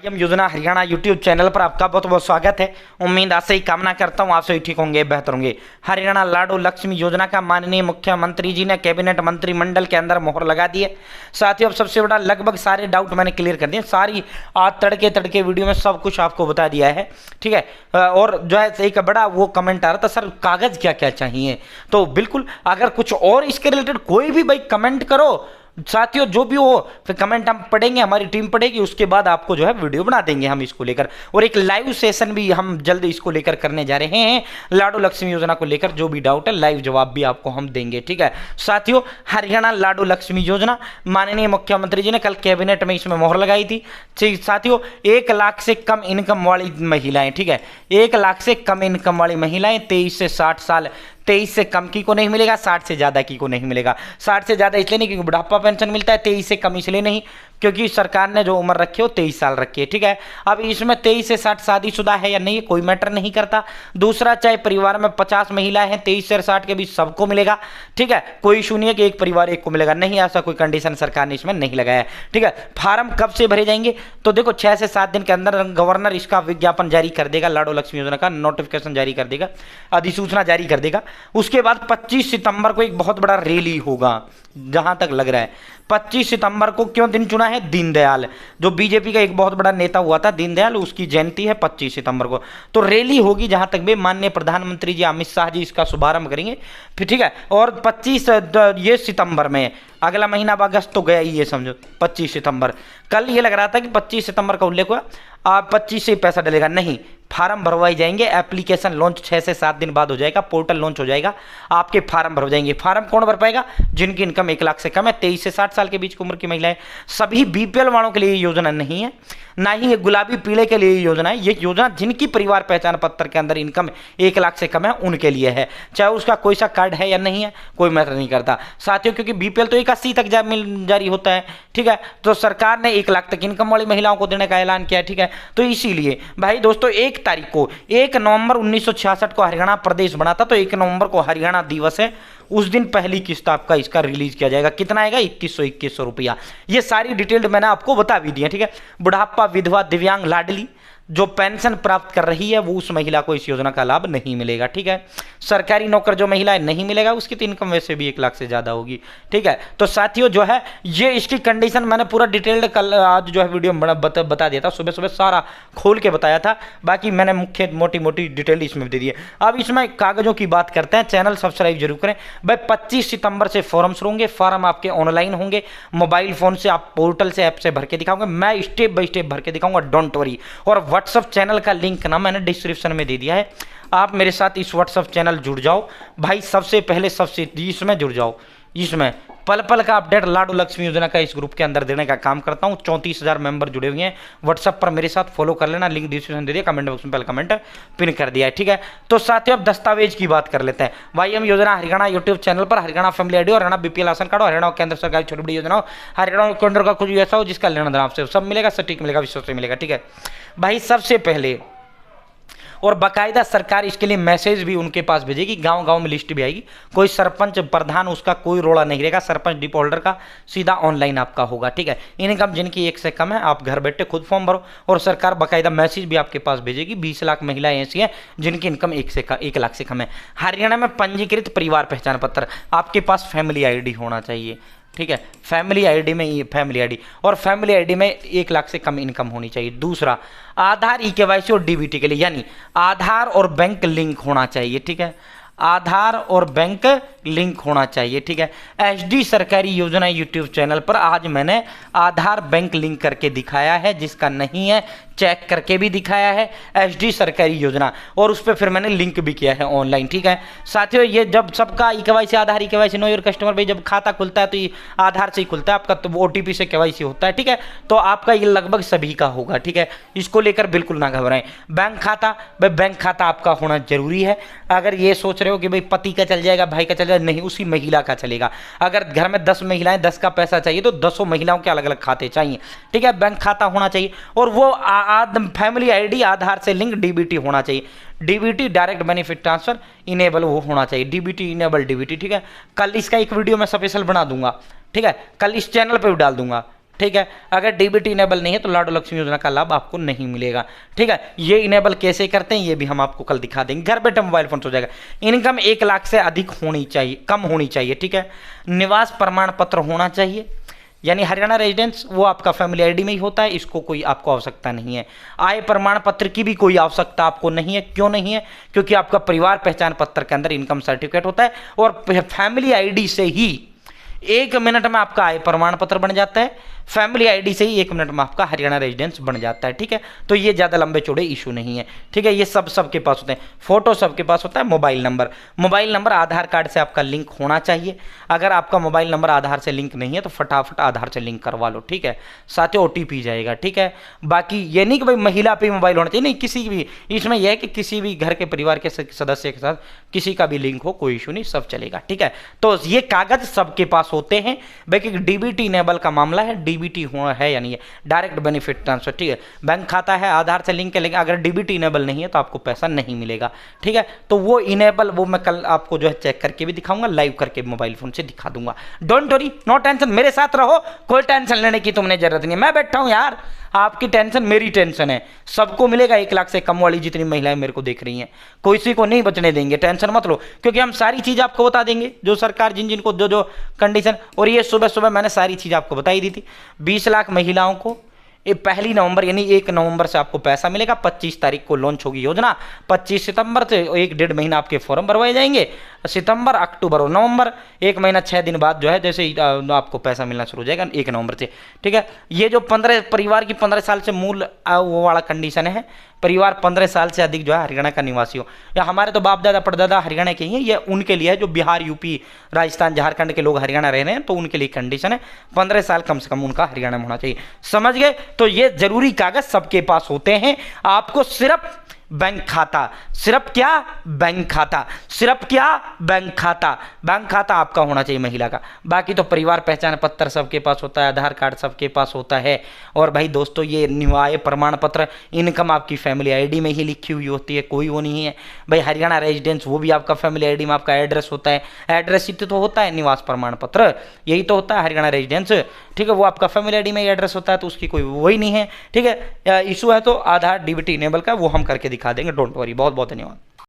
PM योजना Haryana YouTube channel पर आपका बहुत बहुत स्वागत है। उम्मीद आज से ही कामना करता हूँ आप सभी ठीक होंगे, बेहतर होंगे। हरियाणा लाडो लक्ष्मी योजना का माननीय मुख्यमंत्री जी ने कैबिनेट मंत्रिमंडल के अंदर मोहर लगा दी है। साथियों, अब सबसे बड़ा लगभग सारे डाउट मैंने क्लियर कर दिए। सारी आज तड़के तड़के वीडियो में सब कुछ आपको बता दिया है, ठीक है। और जो है एक बड़ा वो कमेंट आ रहा था, सर कागज क्या क्या चाहिए। तो बिल्कुल अगर कुछ और इसके रिलेटेड कोई भी भाई कमेंट करो साथियों, जो भी हो फिर कमेंट हम पढ़ेंगे, हमारी टीम पढ़ेगी, उसके बाद आपको जो है वीडियो बना देंगे हम इसको लेकर। और एक लाइव सेशन भी हम जल्द इसको लेकर करने जा रहे हैं। लाडो लक्ष्मी योजना को लेकर जो भी डाउट है लाइव जवाब भी आपको हम देंगे, ठीक है। साथियों, हरियाणा लाडो लक्ष्मी योजना माननीय मुख्यमंत्री जी ने कल कैबिनेट में इसमें मोहर लगाई थी। साथियों, 1 लाख से कम इनकम वाली महिलाएं, ठीक है, 1 लाख से कम इनकम वाली महिलाएं 23 से 60 साल, 23 से कम की को नहीं मिलेगा, 60 से ज़्यादा की को नहीं मिलेगा। 60 से ज़्यादा इसलिए नहीं क्योंकि बुढ़ापा पेंशन मिलता है, 23 से कम इसलिए नहीं क्योंकि सरकार ने जो उम्र रखी है वो 23 साल रखी है, ठीक है। अब इसमें 23 से 60 शादीशुदा है या नहीं कोई मैटर नहीं करता। दूसरा, चाहे परिवार में 50 महिलाएं हैं, 23 से 60 के बीच सबको मिलेगा, ठीक है। कोई इशू नहीं है कि एक परिवार एक को मिलेगा, नहीं, ऐसा कोई कंडीशन सरकार ने इसमें नहीं लगाया है, ठीक है। फार्म कब से भरे जाएंगे तो देखो 6 से 7 दिन के अंदर गवर्नर इसका विज्ञापन जारी कर देगा, लाडो लक्ष्मी योजना का नोटिफिकेशन जारी कर देगा, अधिसूचना जारी कर देगा। उसके बाद 25 सितंबर को एक बहुत बड़ा रैली होगा, जहां तक लग रहा है 25 सितंबर को। क्यों दिन चुना है? दीनदयाल, जो बीजेपी का एक बहुत बड़ा नेता हुआ था दीनदयाल, उसकी जयंती है 25 सितंबर को। तो रैली होगी, जहां तक भी माननीय प्रधानमंत्री जी अमित शाह जी इसका शुभारंभ करेंगे, फिर ठीक है। और 25 ये सितंबर में, अगला महीना अब अगस्त तो गया ही, ये समझो 25 सितंबर। कल ये लग रहा था कि 25 सितंबर का उल्लेख हुआ, 25 से पैसा डलेगा, नहीं, फार्म भरवाई जाएंगे। एप्लीकेशन लॉन्च 6 से 7 दिन बाद हो जाएगा, पोर्टल लॉन्च हो जाएगा, आपके फार्म भर जाएंगे। फार्म कौन भर पाएगा? जिनकी इनकम 1 लाख से कम है, 23 से 60 साल के बीच की उम्र की महिलाएं। सभी बीपीएल वालों के लिए ये योजना नहीं है, ना ही ये गुलाबी पीले के लिए ये योजना है। ये योजना जिनकी परिवार पहचान पत्र के अंदर इनकम 1 लाख से कम है उनके लिए है, चाहे उसका कोई सा कार्ड है या नहीं है, कोई मैटर नहीं करता साथियों, क्योंकि बीपीएल तो 81 तक जारी होता है, ठीक है। तो सरकार ने 1 लाख तक इनकम वाली महिलाओं को देने का ऐलान किया है, ठीक है। तो इसीलिए भाई दोस्तों 1 तारीख को, 1 नवंबर 1966 को हरियाणा प्रदेश बना था, तो 1 नवंबर को हरियाणा दिवस है, उस दिन पहली किस्त आपका इसका रिलीज किया जाएगा। कितना आएगा? 2100 रुपया। ये सारी डिटेल मैंने आपको बता भी दी है, ठीक है। बुढ़ापा, विधवा, दिव्यांग, लाडली जो पेंशन प्राप्त कर रही है वो उस महिला को इस योजना का लाभ नहीं मिलेगा, ठीक है। सरकारी नौकर जो महिला है नहीं मिलेगा, उसकी तो इनकम वैसे भी 1 लाख से ज़्यादा होगी, ठीक है। तो साथियों जो है ये इसकी कंडीशन मैंने पूरा डिटेल्ड कल आज जो है वीडियो में बता दिया था, सुबह सुबह सारा खोल के बताया था। बाकी मैंने मुख्य मोटी मोटी डिटेल इसमें दे दी है। अब इसमें कागजों की बात करते हैं, चैनल सब्सक्राइब जरूर करें भाई। 25 सितंबर से फॉर्म शुरू होंगे, फॉर्म आपके ऑनलाइन होंगे, मोबाइल फ़ोन से आप पोर्टल से ऐप से भर के दिखाऊंगा, मैं स्टेप बाय स्टेप भर के दिखाऊंगा, डोंट वरी। और व्हाट्सअप चैनल का लिंक ना मैंने डिस्क्रिप्शन में दे दिया है, आप मेरे साथ इस व्हाट्सअप चैनल जुड़ जाओ भाई, सबसे पहले सबसे इसमें जुड़ जाओ। इसमें पल पल का अपडेट लाडो लक्ष्मी योजना का इस ग्रुप के अंदर देने का काम करता हूं। 34,000 मेंबर जुड़े हुए हैं व्हाट्सएप पर, मेरे साथ फॉलो कर लेना, लिंक डिस्क्रिप्शन दे दिया, कमेंट बॉक्स में पहले कमेंट पिन कर दिया है, ठीक है। तो साथियों अब दस्तावेज की बात कर लेते हैं। वाईएम योजना हरियाणा यूट्यूब चैनल पर Haryana family ID, Haryana BPL ration card, Haryana केंद्र सरकार छोटी बड़ी योजना, हरियाणा केंद्र का कुछ ऐसा हो जिसका लेना देना आपसे सब मिलेगा, सटीक मिलेगा, विश्वास से मिलेगा, ठीक है भाई। सबसे पहले और बाकायदा सरकार इसके लिए मैसेज भी उनके पास भेजेगी, गांव गांव में लिस्ट भी आएगी। कोई सरपंच प्रधान उसका कोई रोड़ा नहीं रहेगा, सरपंच डिपो होल्डर का सीधा ऑनलाइन आपका होगा, ठीक है। इनकम जिनकी 1 से कम है आप घर बैठे खुद फॉर्म भरो, और सरकार बाकायदा मैसेज भी आपके पास भेजेगी। 20 लाख महिलाएं ऐसी हैं जिनकी इनकम 1 लाख से कम है। हरियाणा में पंजीकृत परिवार पहचान पत्र, आपके पास फैमिली आईडी होना चाहिए, ठीक है। फैमिली आईडी में ये फैमिली आईडी, और फैमिली आईडी में 1 लाख से कम इनकम होनी चाहिए। दूसरा, आधार, ई-केवाईसी और डीबीटी के लिए, यानी आधार और बैंक लिंक होना चाहिए, ठीक है। आधार और बैंक लिंक होना चाहिए, ठीक है। एचडी सरकारी योजना यूट्यूब चैनल पर आज मैंने आधार बैंक लिंक करके दिखाया है, जिसका नहीं है चेक करके भी दिखाया है, एचडी सरकारी योजना, और उस पर फिर मैंने लिंक भी किया है ऑनलाइन, ठीक है। साथियों ये जब सबका e-KYC, Aadhaar, e-KYC, know your customer भाई, जब खाता खुलता है तो ये आधार से ही खुलता है आपका, तो ओटीपी से केवाईसी होता है, ठीक है। तो आपका ये लगभग सभी का होगा, ठीक है। इसको लेकर बिल्कुल ना घबराएं। बैंक खाता, भाई बैंक खाता आपका होना जरूरी है। अगर ये सोच रहे हो कि भाई पति का चल जाएगा, भाई का चल जाएगा, नहीं, उसी महिला का चलेगा। अगर घर में 10 महिलाएं, 10 का पैसा चाहिए तो 10 महिलाओं के अलग अलग खाते चाहिए, ठीक है। बैंक खाता होना चाहिए, और वो फैमिली आईडी आधार से लिंक डीबीटी होना चाहिए। DBT direct benefit transfer enable वो होना चाहिए, डीबीटी इनेबल डीबीटी, ठीक है। कल इसका एक वीडियो मैं स्पेशल बना दूंगा, ठीक है, कल इस चैनल पे भी डाल दूंगा, ठीक है। अगर डीबीटी इनेबल नहीं है तो लाडो लक्ष्मी योजना का लाभ आपको नहीं मिलेगा, ठीक है। ये इनेबल कैसे करते हैं ये भी हम आपको कल दिखा देंगे। घर बैठे मोबाइल फोन हो जाएगा। इनकम 1 लाख से अधिक होनी चाहिए, कम होनी चाहिए, ठीक है। निवास प्रमाण पत्र होना चाहिए, यानी हरियाणा रेजिडेंस वो आपका फैमिली आईडी में ही होता है, इसको कोई आपको आवश्यकता नहीं है। आय प्रमाण पत्र की भी कोई आवश्यकता आपको नहीं है। क्यों नहीं है? क्योंकि आपका परिवार पहचान पत्र के अंदर इनकम सर्टिफिकेट होता है और फैमिली आईडी से ही 1 मिनट में आपका आय प्रमाण पत्र बन जाता है। फैमिली आईडी से ही 1 मिनट में आपका हरियाणा रेजिडेंस बन जाता है, ठीक है। तो ये ज़्यादा लंबे चौड़े इशू नहीं है, ठीक है। ये सबके पास होते हैं। फोटो सबके पास होता है। मोबाइल नंबर आधार कार्ड से आपका लिंक होना चाहिए। अगर आपका मोबाइल नंबर आधार से लिंक नहीं है तो फटाफट आधार से लिंक करवा लो, ठीक है। साथ ही OTP जाएगा, ठीक है। बाकी ये नहीं कि भाई महिला पे मोबाइल होना चाहिए, नहीं, किसी भी, इसमें यह है कि किसी भी घर के परिवार के सदस्य के साथ किसी का भी लिंक हो, कोई इशू नहीं, सब चलेगा, ठीक है। तो ये कागज सबके पास होते हैं। बाकी डीबीटी इनेबल का मामला है, डीबीटी हुआ है यानी ये डायरेक्ट बेनिफिट ट्रांसफर, ठीक है। बैंक खाता है, आधार से लिंक है, लेकिन अगर डीबीटी इनेबल नहीं है तो आपको पैसा नहीं मिलेगा, ठीक है। तो वो इनेबल वो मैं कल आपको जो है चेक करके भी दिखाऊंगा, लाइव करके मोबाइल फोन से दिखा दूंगा। डोंट वरी, नो टेंशन, मेरे साथ रहो, कोई टेंशन लेने की तुमने जरूरत नहीं है। मैं बैठा हूं यार, आपकी टेंशन मेरी टेंशन है। सबको मिलेगा 1 लाख से कम वाली जितनी महिलाएं मेरे को देख रही हैं, कोई सी को नहीं बचने देंगे, टेंशन मत लो। क्योंकि हम सारी चीज़ आपको बता देंगे, जो सरकार जिनको जो जो कंडीशन, और ये सुबह सुबह मैंने सारी चीज़ आपको बताई दी थी। 20 लाख महिलाओं को ये 1 नवंबर यानी 1 नवंबर से आपको पैसा मिलेगा। 25 तारीख को लॉन्च होगी योजना। 25 सितंबर से 1-1.5 महीना आपके फॉर्म भरवाए जाएंगे। सितंबर, अक्टूबर और नवंबर, 1 महीना 6 दिन बाद जो है जैसे ही आपको पैसा मिलना शुरू हो जाएगा 1 नवंबर से, ठीक है। ये जो 15 परिवार की 15 साल से मूल वो वाला कंडीशन है, परिवार 15 साल से अधिक जो है हरियाणा का निवासी हो, या हमारे तो बाप दादा परदादा हरियाणा के ही हैं, ये उनके लिए है जो बिहार, यूपी, राजस्थान, झारखंड के लोग हरियाणा रह रहे हैं, तो उनके लिए कंडीशन है 15 साल कम से कम उनका हरियाणा में होना चाहिए। समझ गए? तो ये जरूरी कागज सबके पास होते हैं। आपको सिर्फ बैंक खाता, सिर्फ क्या? बैंक खाता, सिर्फ क्या? बैंक खाता। बैंक खाता आपका होना चाहिए महिला का। बाकी तो परिवार पहचान पत्र सबके पास होता है, आधार कार्ड सबके पास होता है। और भाई दोस्तों, ये निवाय प्रमाण पत्र, इनकम आपकी फैमिली आईडी में ही लिखी हुई होती है, कोई वो नहीं है भाई। हरियाणा रेजिडेंस वो भी आपका फैमिली आईडी में आपका एड्रेस होता है। एड्रेस ही तो होता है निवास प्रमाण पत्र, यही तो होता है हरियाणा रेजिडेंस, ठीक है। वो आपका फैमिली आईडी में एड्रेस होता है, तो उसकी कोई वही नहीं है, ठीक है। इशू है तो आधार डीबीटी इनेबल का वो हम करके दिखा देंगे, डोंट वरी। बहुत बहुत धन्यवाद।